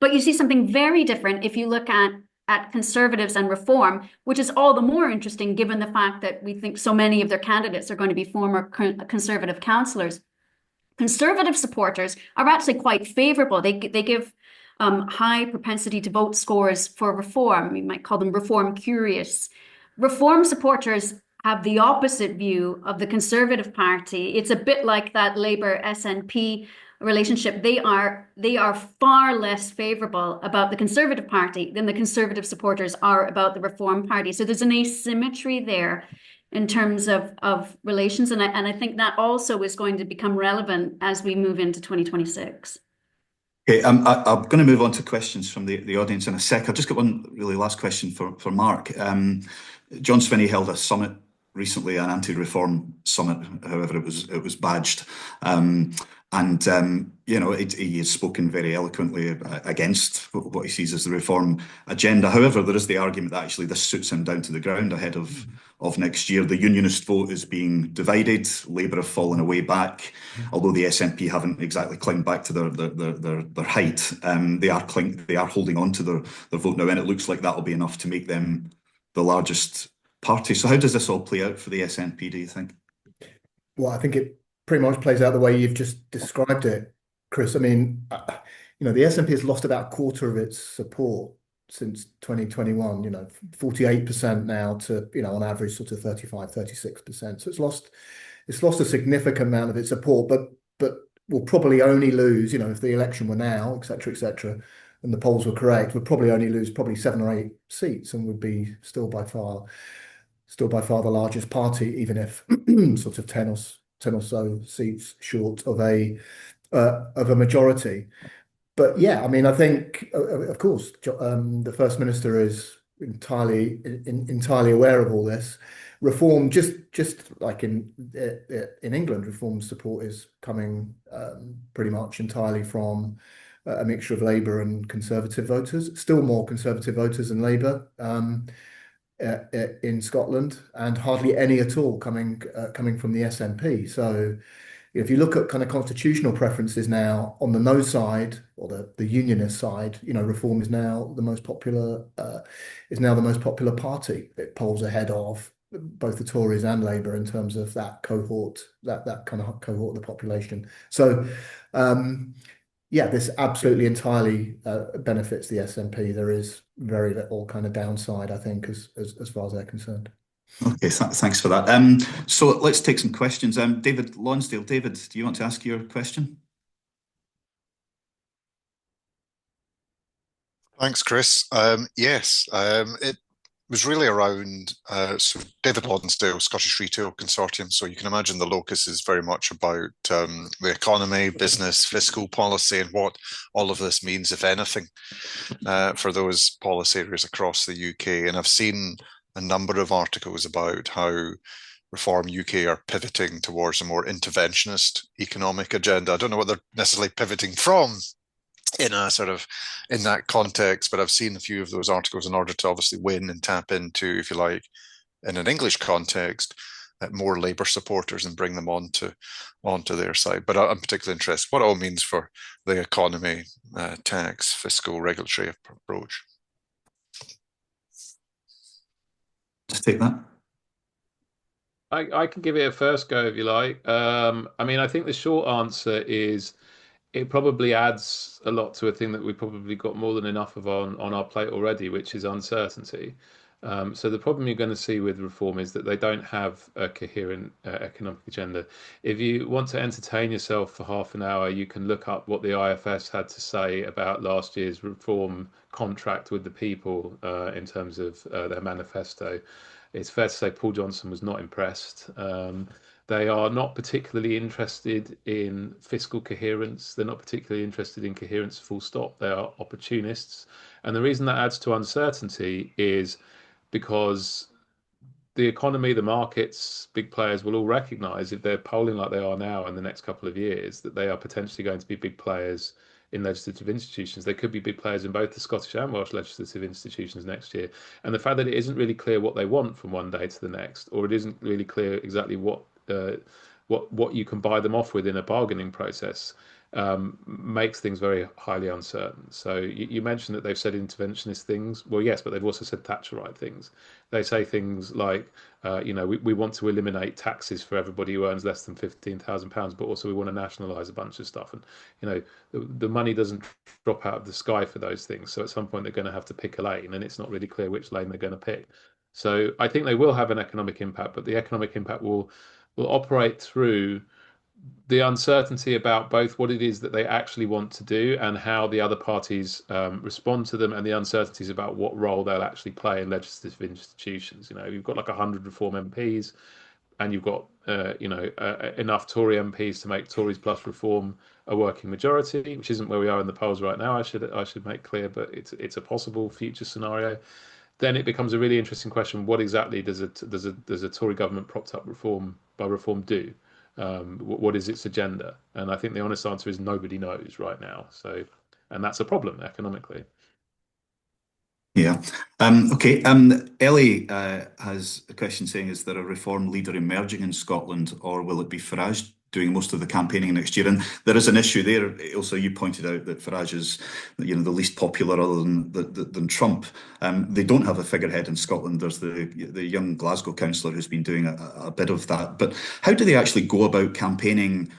But you see something very different if you look at Conservatives and Reform, which is all the more interesting given the fact that we think so many of their candidates are going to be former Conservative councillors. Conservative supporters are actually quite favourable. They give high propensity to vote scores for Reform. You might call them Reform curious. Reform supporters have the opposite view of the Conservative Party. It's a bit like that Labour SNP relationship. They are far less favourable about the Conservative Party than the Conservative supporters are about the Reform Party. So there's an asymmetry there in terms of relations, and I think that also is going to become relevant as we move into 2026. Okay, I'm going to move on to questions from the audience in a sec. I've just got one really last question for Mark. John Swinney held a summit recently, an anti-reform summit, however it was badged. You know, he has spoken very eloquently against what he sees as the reform agenda. However, there is the argument that actually this suits him down to the ground ahead of next year. The unionist vote is being divided. Labour have fallen away back, although the SNP haven't exactly climbed back to their height. They are holding on to their vote now, and it looks like that will be enough to make them the largest party. So how does this all play out for the SNP, do you think? Well, I think it pretty much plays out the way you've just described it, Chris. I mean, you know, the SNP has lost about a quarter of its support since 2021, you know, 48% now to, you know, on average sort of 35-36%. So it's lost a significant amount of its support, but will probably only lose, you know, if the election were now, et cetera, and the polls were correct, would probably only lose 7 or 8 seats and would be still by far the largest party, even if sort of 10 or so seats short of a majority. but yeah, I mean, I think, of course, the First Minister is entirely aware of all this. Reform, just like in England, reform support is coming pretty much entirely from a mixture of Labour and Conservative voters. Still more Conservative voters than Labour in Scotland, and hardly any at all coming from the SNP. So if you look at kind of constitutional preferences now on the no side or the unionist side, Reform is now the most popular party. It polls ahead of both the Tories and Labour in terms of that cohort, that kind of cohort of the population. So yeah, this absolutely entirely benefits the SNP. There is very little kind of downside, I think, as far as they're concerned. Okay, thanks for that. So let's take some questions. David Lonsdale. David, do you want to ask your question? Thanks, Chris. Yes, it was really around so David Lonsdale, Scottish Retail Consortium. So you can imagine the locus is very much about the economy, business, fiscal policy, and what all of this means, if anything, for those policy areas across the UK. And I've seen a number of articles about how Reform UK are pivoting towards a more interventionist economic agenda. I don't know what they're necessarily pivoting from in that context, but I've seen a few of those articles in order to obviously win and tap into, if you like, in an English context, more Labour supporters and bring them onto their side. But I'm particularly interested what it all means for the economy, tax, fiscal, regulatory approach. Just take that. I can give it a first go if you like. I mean, I think the short answer is it probably adds a lot to a thing that we probably got more than enough of on our plate already, which is uncertainty. So the problem you're going to see with Reform is that they don't have a coherent economic agenda. If you want to entertain yourself for half an hour, you can look up what the IFS had to say about last year's Reform contract with the people in terms of their manifesto. It's fair to say Paul Johnson was not impressed. They are not particularly interested in fiscal coherence. They're not particularly interested in coherence, full stop. They are opportunists. And the reason that adds to uncertainty is because the economy, the markets, big players will all recognize, if they're polling like they are now in the next couple of years, that they are potentially going to be big players in legislative institutions. They could be big players in both the Scottish and Welsh legislative institutions next year. And the fact that it isn't really clear what they want from one day to the next, or it isn't really clear exactly what you can buy them off with in a bargaining process, makes things very highly uncertain. So you mentioned that they've said interventionist things. Well, yes, but they've also said Thatcherite things. They say things like, we want to eliminate taxes for everybody who earns less than £15,000, but also we want to nationalise a bunch of stuff. And the money doesn't drop out of the sky for those things. So at some point they're going to have to pick a lane, and it's not really clear which lane they're going to pick. So I think they will have an economic impact, but the economic impact will operate through the uncertainty about both what it is that they actually want to do and how the other parties respond to them, and the uncertainties about what role they'll actually play in legislative institutions. You've got like 100 Reform MPs, and you've got enough Tory MPs to make Tories plus Reform a working majority, which isn't where we are in the polls right now. I should make clear, but it's a possible future scenario. Then it becomes a really interesting question: what exactly does a Tory government propped up by Reform do? What is its agenda? And I think the honest answer is nobody knows right now. So, and that's a problem economically. Yeah. Okay. Ellie has a question saying, is there a Reform leader emerging in Scotland, or will it be Farage doing most of the campaigning next year? And there is an issue there. Also, you pointed out that Farage is, the least popular other than Trump. They don't have a figurehead in Scotland. There's the young Glasgow councillor who's been doing a bit of that. But how do they actually go about campaigning?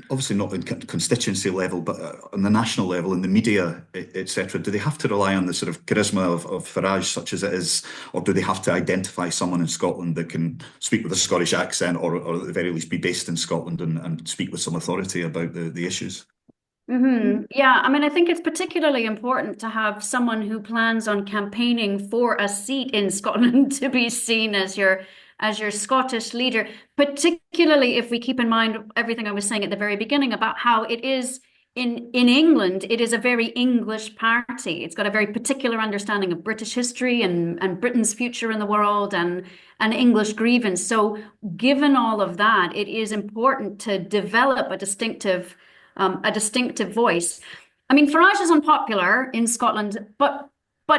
Obviously not in constituency level, but on the national level, in the media, etc. Do they have to rely on the sort of charisma of Farage, such as it is, or do they have to identify someone in Scotland that can speak with a Scottish accent, or at the very least be based in Scotland and speak with some authority about the issues? Mm-hmm. Yeah, I mean, I think it's particularly important to have someone who plans on campaigning for a seat in Scotland to be seen as your Scottish leader, particularly if we keep in mind everything I was saying at the very beginning about how it is in England, it is a very English party. It's got a very particular understanding of British history and Britain's future in the world and English grievance. So given all of that, it is important to develop a distinctive voice. I mean, Farage is unpopular in Scotland, but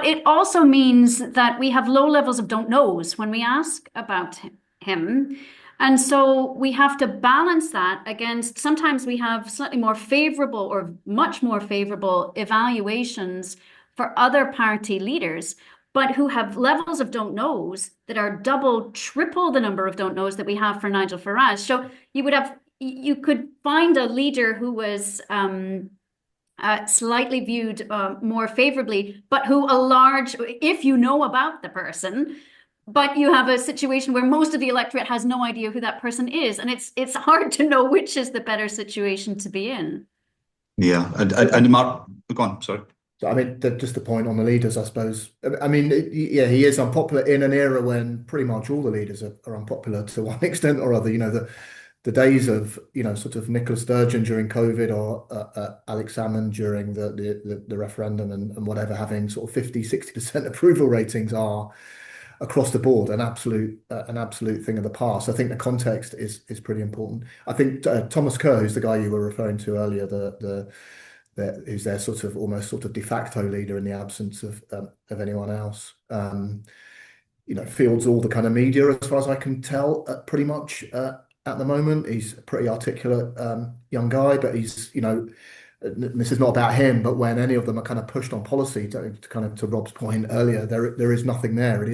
it also means that we have low levels of don't knows when we ask about him. And so we have to balance that against, sometimes we have slightly more favorable or much more favorable evaluations for other party leaders, but who have levels of don't knows that are double, triple the number of don't knows that we have for Nigel Farage. So you could find a leader who was slightly viewed more favorably, but who if you know about the person, but you have a situation where most of the electorate has no idea who that person is, and it's hard to know which is the better situation to be in. Yeah, and Mark, go on, sorry. So, I mean, just the point on the leaders, I suppose. I mean, yeah, he is unpopular in an era when pretty much all the leaders are unpopular to one extent or other. You know, the days of, you know, sort of Nicola Sturgeon during COVID or Alex Salmond during the referendum and whatever, having sort of 50-60% approval ratings are across the board an absolute thing of the past. I think the context is pretty important. I think Thomas Kerr, who's the guy you were referring to earlier, who's their sort of de facto leader in the absence of anyone else. You know, fields all the kind of media as far as I can tell, pretty much at the moment. He's a pretty articulate young guy, but he's, you know, this is not about him, but when any of them are kind of pushed on policy, to Rob's point earlier, there is nothing there. It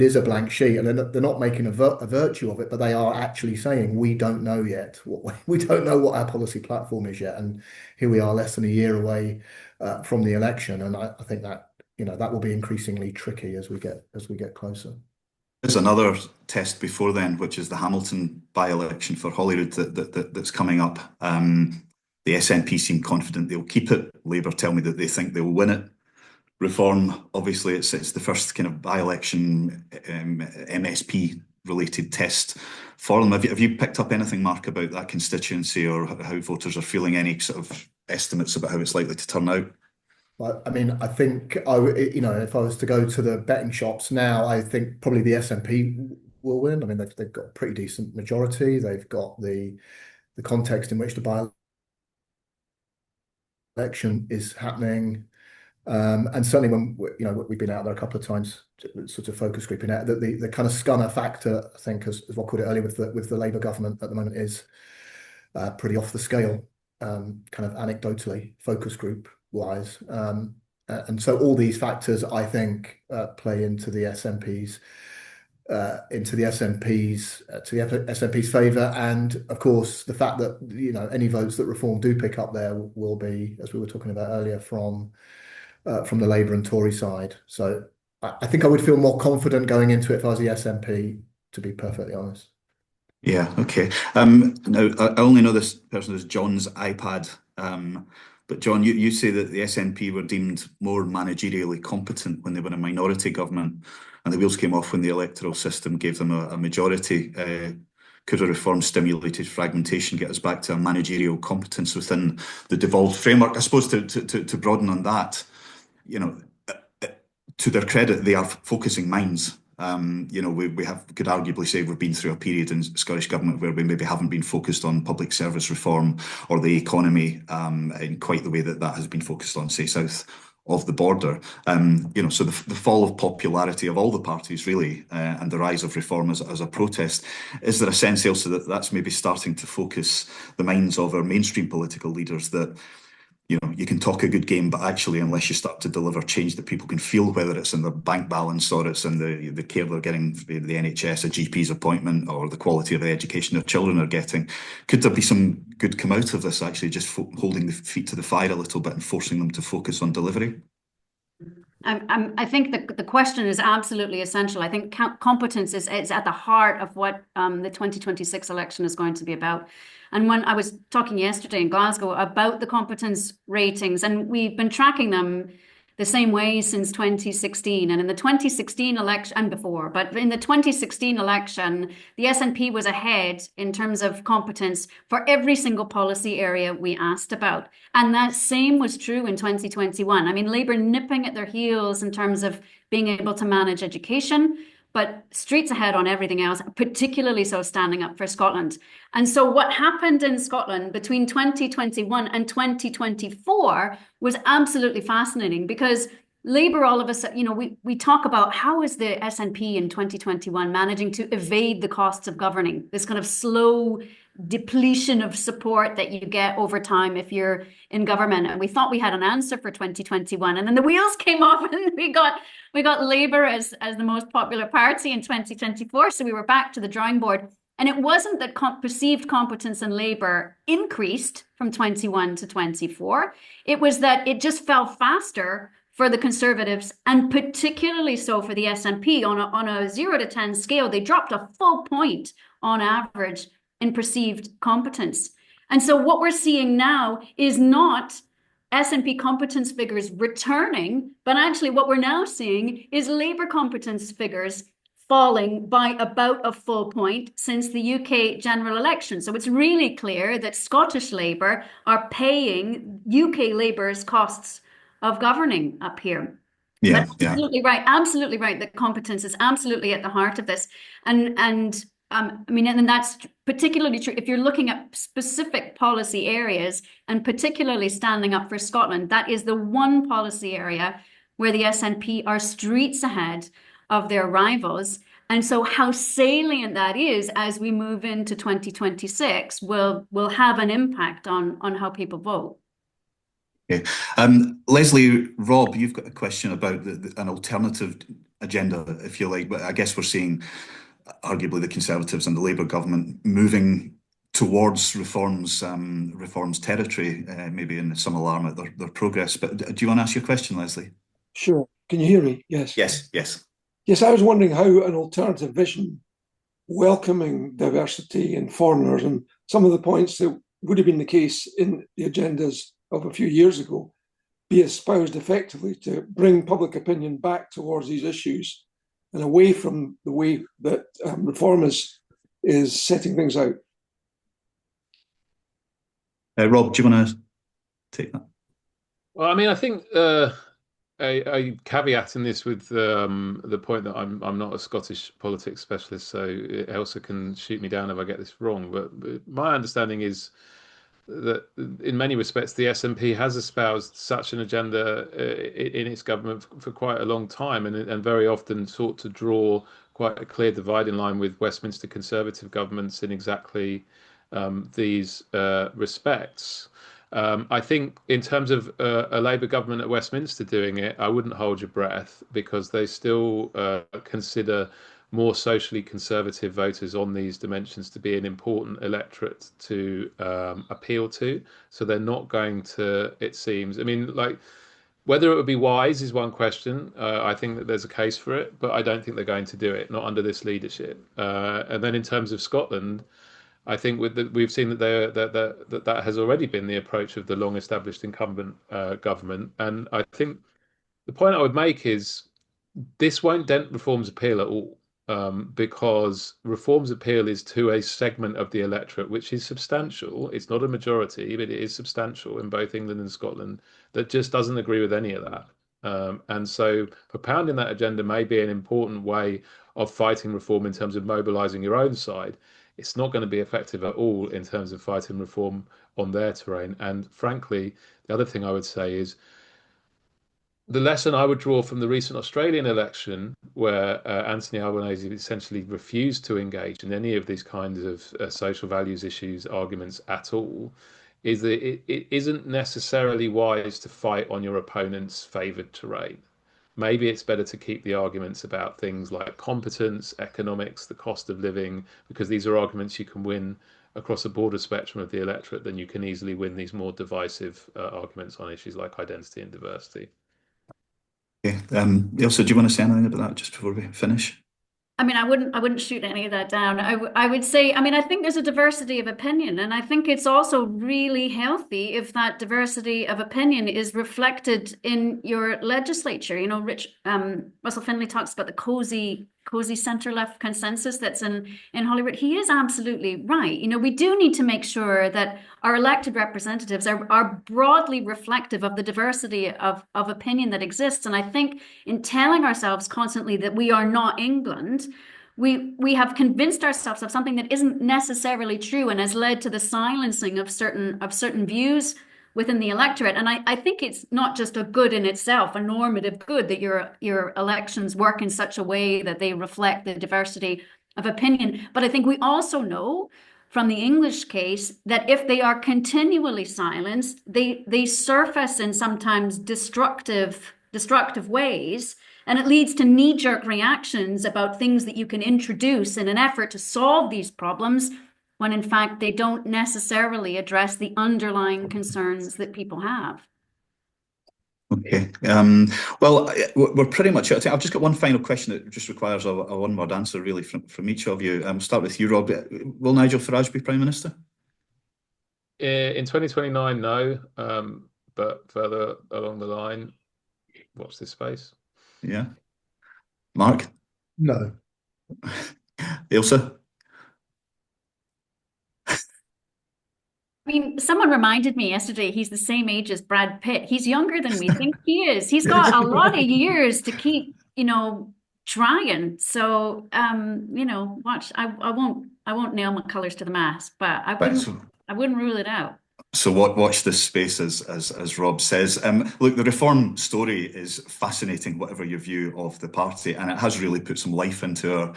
is a blank sheet, and they're not making a virtue of it, but they are actually saying we don't know yet. We don't know what our policy platform is yet, and here we are, less than a year away from the election, and I think that, you know, that will be increasingly tricky as we get closer. There's another test before then, which is the Hamilton by-election for Holyrood that's coming up. The SNP seem confident they'll keep it. Labour tell me that they think they'll win it. Reform, obviously, it's the first kind of by-election MSP related test for them. Have you picked up anything, Mark, about that constituency or how voters are feeling? Any sort of estimates about how it's likely to turn out? Well, I mean, I think you know, if I was to go to the betting shops now, I think probably the SNP will win. I mean, they've got a pretty decent majority. They've got the context in which the by-election is happening, and certainly when you know, we've been out there a couple of times, sort of focus grouping out, that the kind of Scunner factor, I think, as Rob called it earlier, with the Labour government at the moment, is pretty off the scale, kind of anecdotally, focus group wise, and so all these factors, I think, play into the SNP's favour, and of course the fact that, you know, any votes that Reform do pick up there will be, as we were talking about earlier, from the Labour and Tory side. So I think I would feel more confident going into it if I was the SNP, to be perfectly honest. Yeah, okay. Now I only know this person as John's iPad. But John, you say that the SNP were deemed more managerially competent when they were a minority government, and the wheels came off when the electoral system gave them a majority. Could a reform stimulated fragmentation get us back to a managerial competence within the devolved framework? I suppose to broaden on that, you know, to their credit, they are focusing minds. You know, we could arguably say we've been through a period in Scottish Government where we maybe haven't been focused on public service reform or the economy in quite the way that has been focused on, say, south of the border. You know, so the fall of popularity of all the parties, really, and the rise of reform as a protest, is there a sense also that that's maybe starting to focus the minds of our mainstream political leaders that, you know, you can talk a good game, but actually, unless you start to deliver change that people can feel, whether it's in their bank balance or it's in the care they're getting, the NHS, a GP's appointment, or the quality of the education their children are getting, could there be some good come out of this, actually, just holding the feet to the fire a little bit and forcing them to focus on delivery? I think the question is absolutely essential. I think competence is at the heart of what the 2026 election is going to be about. And when I was talking yesterday in Glasgow about the competence ratings, and we've been tracking them the same way since 2016. And in the 2016 election, and before, but in the 2016 election, the SNP was ahead in terms of competence for every single policy area we asked about. And that same was true in 2021. I mean, Labour nipping at their heels in terms of being able to manage education, but streets ahead on everything else, particularly so standing up for Scotland. And so what happened in Scotland between 2021 and 2024 was absolutely fascinating, because Labour, all of a sudden, you know, we talk about how is the SNP in 2021 managing to evade the costs of governing, this kind of slow depletion of support that you get over time if you're in government. And we thought we had an answer for 2021, and then the wheels came off, and we got Labour as the most popular party in 2024. So we were back to the drawing board. And it wasn't that perceived competence in Labour increased from 21 to 24. It was that it just fell faster for the Conservatives, and particularly so for the SNP. On a 0 to 10 scale, they dropped a full point on average in perceived competence. And so what we're seeing now is not SNP competence figures returning, but actually what we're now seeing is Labour competence figures falling by about a full point since the UK general election. So it's really clear that Scottish Labour are paying UK Labour's costs of governing up here. Yeah, but absolutely right. Absolutely right. That competence is absolutely at the heart of this. And I mean, and that's particularly true if you're looking at specific policy areas, and particularly standing up for Scotland. That is the one policy area where the SNP are streets ahead of their rivals. And so how salient that is as we move into 2026 will have an impact on how people vote. Okay. Leslie, Rob, you've got a question about an alternative agenda, if you like, but I guess we're seeing arguably the Conservatives and the Labour government moving towards reforms territory, maybe in some alarm at their progress. But do you want to ask your question, Leslie? Sure. Can you hear me? Yes. Yes, I was wondering how an alternative vision, welcoming diversity and foreigners, and some of the points that would have been the case in the agendas of a few years ago, be espoused effectively to bring public opinion back towards these issues and away from the way that Reform is setting things out. Rob, do you want to take that? Well, I mean, I think a caveat in this with the point that I'm not a Scottish politics specialist, so Elsa can shoot me down if I get this wrong. But my understanding is that in many respects, the SNP has espoused such an agenda in its government for quite a long time, and very often sought to draw quite a clear dividing line with Westminster Conservative governments in exactly these respects. I think in terms of a Labour government at Westminster doing it, I wouldn't hold your breath, because they still consider more socially conservative voters on these dimensions to be an important electorate to appeal to. So they're not going to, it seems, I mean, like, whether it would be wise is one question. I think that there's a case for it, but I don't think they're going to do it, not under this leadership. And then in terms of Scotland, I think we've seen that that has already been the approach of the long-established incumbent government. And I think the point I would make is this won't dent Reform's appeal at all, because Reform's appeal is to a segment of the electorate which is substantial. It's not a majority, but it is substantial in both England and Scotland, that just doesn't agree with any of that. And so propounding that agenda may be an important way of fighting Reform in terms of mobilising your own side. It's not going to be effective at all in terms of fighting Reform on their terrain. And frankly, the other thing I would say is the lesson I would draw from the recent Australian election, where Anthony Albanese essentially refused to engage in any of these kinds of social values issues, arguments at all, is that it isn't necessarily wise to fight on your opponent's favoured terrain. Maybe it's better to keep the arguments about things like competence, economics, the cost of living, because these are arguments you can win across a broader spectrum of the electorate than you can easily win these more divisive arguments on issues like identity and diversity. Okay. Elsa, do you want to say anything about that just before we finish? I mean, I wouldn't shoot any of that down. I would say, I mean, I think there's a diversity of opinion, and I think it's also really healthy if that diversity of opinion is reflected in your legislature. You know, Russell Finley talks about the cozy center-left consensus that's in Holyrood. He is absolutely right. You know, we do need to make sure that our elected representatives are broadly reflective of the diversity of opinion that exists. And I think in telling ourselves constantly that we are not England, we have convinced ourselves of something that isn't necessarily true and has led to the silencing of certain views within the electorate. And I think it's not just a good in itself, a normative good, that your elections work in such a way that they reflect the diversity of opinion. But I think we also know from the English case that if they are continually silenced, they surface in sometimes destructive ways. And it leads to knee-jerk reactions about things that you can introduce in an effort to solve these problems, when in fact they don't necessarily address the underlying concerns that people have. Okay. Well, we're pretty much out of time. I've just got one final question that just requires a one-word answer, really, from each of you. Start with you, Rob. Will Nigel Farage be Prime Minister? In 2029, no. But further along the line, watch this space. Yeah. Mark? No. Ailsa? I mean, someone reminded me yesterday he's the same age as Brad Pitt. He's younger than we think he is. He's got a lot of years to keep, trying. So, watch. I won't nail my colours to the mast, but I wouldn't rule it out. So watch this space, as Rob says. Look, the Reform story is fascinating, whatever your view of the party, and it has really put some life into our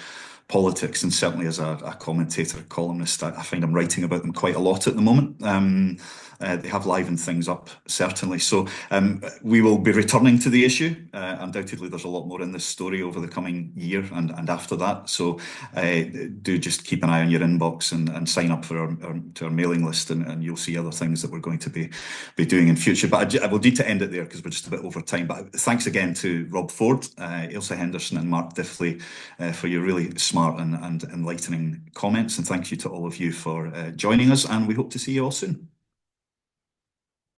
politics. And certainly as a commentator, columnist, I find I'm writing about them quite a lot at the moment. They have livened things up, certainly. So we will be returning to the issue. Undoubtedly, there's a lot more in this story over the coming year and after that. So do just keep an eye on your inbox and sign up for our mailing list, and you'll see other things that we're going to be doing in future. But I will need to end it there because we're just a bit over time. But thanks again to Rob Ford, Ailsa Henderson and Mark Diffley for your really smart and enlightening comments. And thank you to all of you for joining us, and we hope to see you all soon.